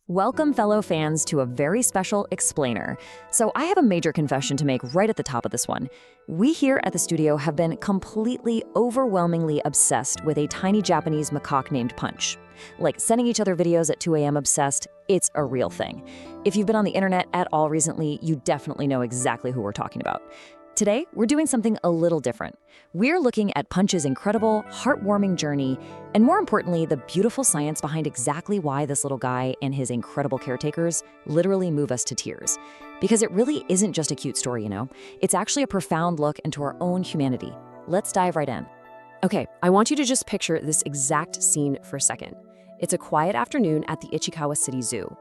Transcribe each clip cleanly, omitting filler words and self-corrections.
Welcome, fellow fans, to a very special explainer. So I have a major confession to make right at the top of this one. We here at the studio have been completely, overwhelmingly obsessed with a tiny Japanese macaque named Punch. Like sending each other videos at 2 a.m. obsessed, it's a real thing. If you've been on the internet at all recently, you definitely know exactly who we're talking about. Today, we're doing something a little different. We're looking at Punch's incredible, heartwarming journey, and more importantly, the beautiful science behind exactly why this little guy and his incredible caretakers literally move us to tears. Because it really isn't just a cute story, you know? It's actually a profound look into our own humanity. Let's dive right in. Okay, I want you to just picture this exact scene for a second. It's a quiet afternoon at the Ichikawa City Zoo.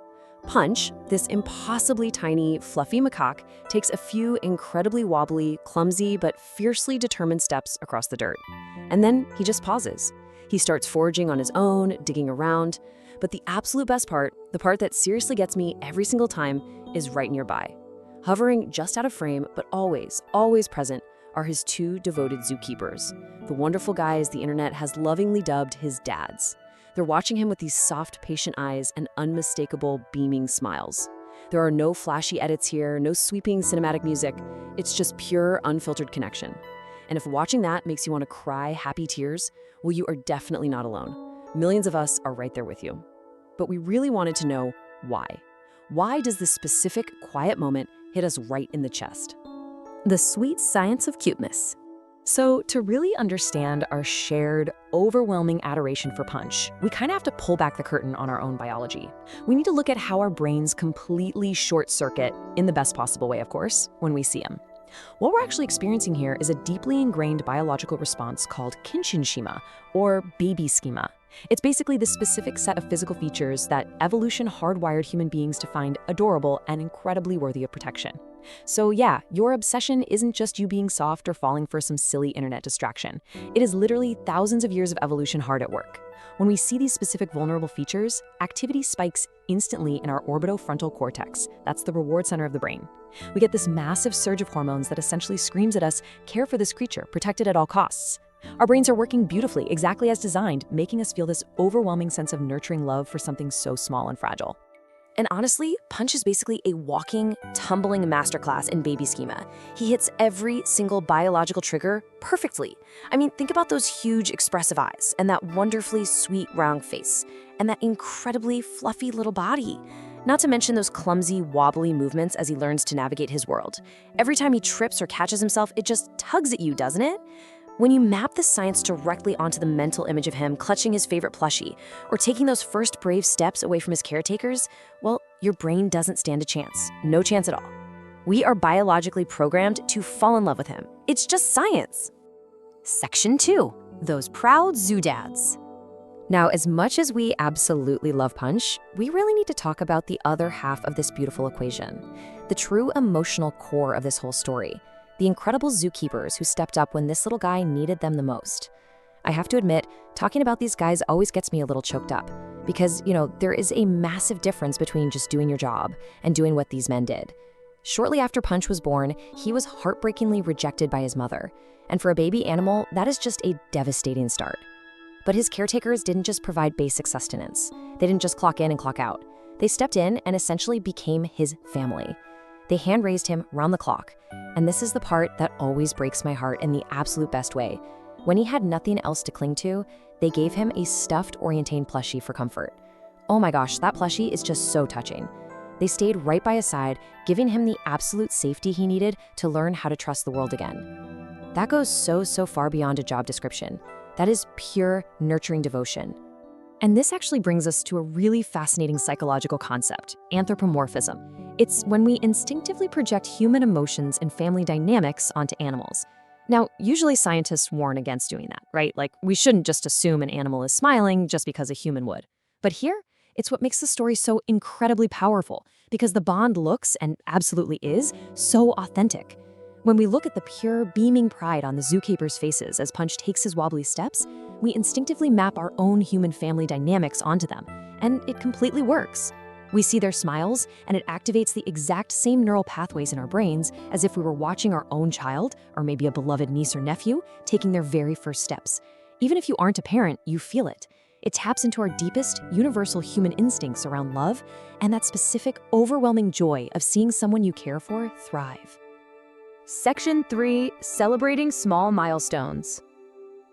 Punch, this impossibly tiny, fluffy macaque, takes a few incredibly wobbly, clumsy, but fiercely determined steps across the dirt. And then he just pauses. He starts foraging on his own, digging around. But the absolute best part, the part that seriously gets me every single time, is right nearby. Hovering just out of frame, but always, always present, are his two devoted zookeepers, the wonderful guys the internet has lovingly dubbed his dads. They're watching him with these soft, patient eyes and unmistakable, beaming smiles. There are no flashy edits here, no sweeping cinematic music. It's just pure, unfiltered connection. And if watching that makes you want to cry happy tears, well, you are definitely not alone. Millions of us are right there with you. But we really wanted to know why. Why does this specific, quiet moment hit us right in the chest? The sweet science of cuteness. So to really understand our shared, overwhelming adoration for Punch, we kind of have to pull back the curtain on our own biology. We need to look at how our brains completely short-circuit, in the best possible way, of course, when we see him. What we're actually experiencing here is a deeply ingrained biological response called Kinshin schema, or baby schema. It's basically the specific set of physical features that evolution hardwired human beings to find adorable and incredibly worthy of protection. So yeah, your obsession isn't just you being soft or falling for some silly internet distraction. It is literally thousands of years of evolution hard at work. When we see these specific vulnerable features, activity spikes instantly in our orbitofrontal cortex. That's the reward center of the brain. We get this massive surge of hormones that essentially screams at us, care for this creature, protect it at all costs. Our brains are working beautifully, exactly as designed, making us feel this overwhelming sense of nurturing love for something so small and fragile. And honestly, Punch is basically a walking, tumbling masterclass in baby schema. He hits every single biological trigger perfectly. I mean, think about those huge expressive eyes, and that wonderfully sweet round face, and that incredibly fluffy little body. Not to mention those clumsy, wobbly movements as he learns to navigate his world. Every time he trips or catches himself, it just tugs at you, doesn't it? When you map the science directly onto the mental image of him clutching his favorite plushie, or taking those first brave steps away from his caretakers, well, your brain doesn't stand a chance. No chance at all. We are biologically programmed to fall in love with him. It's just science. Section 2. Those proud zoo dads. Now, as much as we absolutely love Punch, we really need to talk about the other half of this beautiful equation. The true emotional core of this whole story. The incredible zookeepers who stepped up when this little guy needed them the most. I have to admit, talking about these guys always gets me a little choked up because, there is a massive difference between just doing your job and doing what these men did. Shortly after Punch was born, he was heartbreakingly rejected by his mother. And for a baby animal, that is just a devastating start. But his caretakers didn't just provide basic sustenance. They didn't just clock in and clock out. They stepped in and essentially became his family. They hand-raised him round the clock. And this is the part that always breaks my heart in the absolute best way. When he had nothing else to cling to, they gave him a stuffed orangutan plushie for comfort. Oh my gosh, that plushie is just so touching. They stayed right by his side, giving him the absolute safety he needed to learn how to trust the world again. That goes so far beyond a job description. That is pure nurturing devotion. And this actually brings us to a really fascinating psychological concept, anthropomorphism. It's when we instinctively project human emotions and family dynamics onto animals. Now, usually scientists warn against doing that, right? Like, we shouldn't just assume an animal is smiling just because a human would. But here, it's what makes the story so incredibly powerful, because the bond looks, and absolutely is, so authentic. When we look at the pure, beaming pride on the zookeepers' faces as Punch takes his wobbly steps, we instinctively map our own human family dynamics onto them, and it completely works. We see their smiles, and it activates the exact same neural pathways in our brains as if we were watching our own child, or maybe a beloved niece or nephew, taking their very first steps. Even if you aren't a parent, you feel it. It taps into our deepest, universal human instincts around love and that specific, overwhelming joy of seeing someone you care for thrive. Section 3, Celebrating Small Milestones.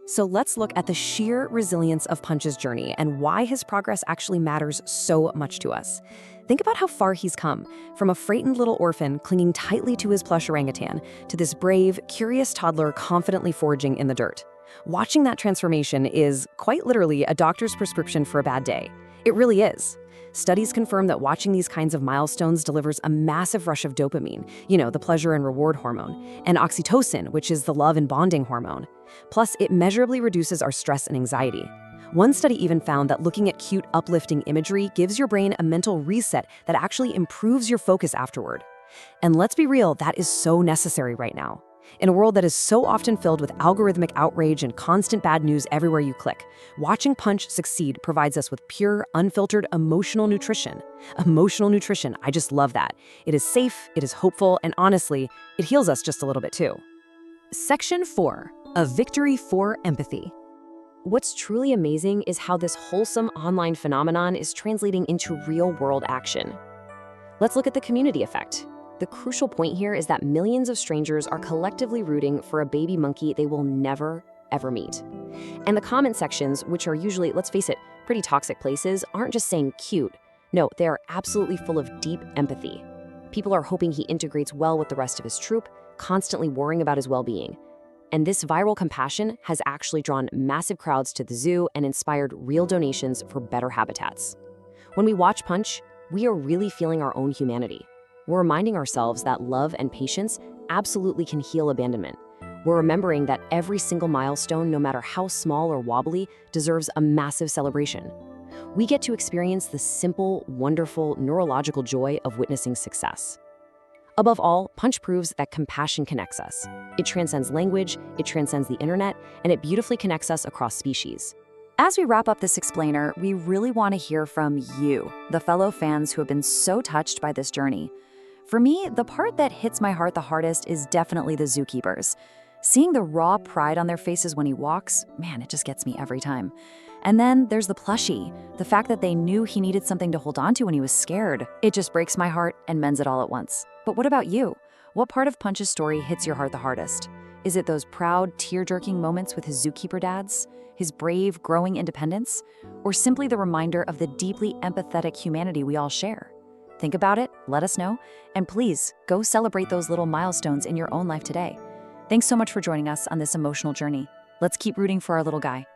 So let's look at the sheer resilience of Punch's journey and why his progress actually matters so much to us. Think about how far he's come, from a frightened little orphan clinging tightly to his plush orangutan to this brave, curious toddler confidently foraging in the dirt. Watching that transformation is, quite literally, a doctor's prescription for a bad day. It really is. Studies confirm that watching these kinds of milestones delivers a massive rush of dopamine, the pleasure and reward hormone, and oxytocin, which is the love and bonding hormone. Plus, it measurably reduces our stress and anxiety. One study even found that looking at cute, uplifting imagery gives your brain a mental reset that actually improves your focus afterward. And let's be real, that is so necessary right now. In a world that is so often filled with algorithmic outrage and constant bad news everywhere you click, watching Punch succeed provides us with pure, unfiltered emotional nutrition. Emotional nutrition, I just love that. It is safe, it is hopeful, and honestly, it heals us just a little bit too. Section 4, A Victory for Empathy. What's truly amazing is how this wholesome online phenomenon is translating into real-world action. Let's look at the community effect. The crucial point here is that millions of strangers are collectively rooting for a baby monkey they will never, ever meet. And the comment sections, which are usually, let's face it, pretty toxic places, aren't just saying cute. No, they are absolutely full of deep empathy. People are hoping he integrates well with the rest of his troop, constantly worrying about his well-being. And this viral compassion has actually drawn massive crowds to the zoo and inspired real donations for better habitats. When we watch Punch, we are really feeling our own humanity. We're reminding ourselves that love and patience absolutely can heal abandonment. We're remembering that every single milestone, no matter how small or wobbly, deserves a massive celebration. We get to experience the simple, wonderful, neurological joy of witnessing success. Above all, Punch proves that compassion connects us. It transcends language, it transcends the internet, and it beautifully connects us across species. As we wrap up this explainer, we really want to hear from you, the fellow fans who have been so touched by this journey. For me, the part that hits my heart the hardest is definitely the zookeepers. Seeing the raw pride on their faces when he walks, man, it just gets me every time. And then there's the plushie, the fact that they knew he needed something to hold on to when he was scared. It just breaks my heart and mends it all at once. But what about you? What part of Punch's story hits your heart the hardest? Is it those proud, tear-jerking moments with his zookeeper dads? His brave, growing independence? Or simply the reminder of the deeply empathetic humanity we all share? Think about it, let us know, and please go celebrate those little milestones in your own life today. Thanks so much for joining us on this emotional journey. Let's keep rooting for our little guy.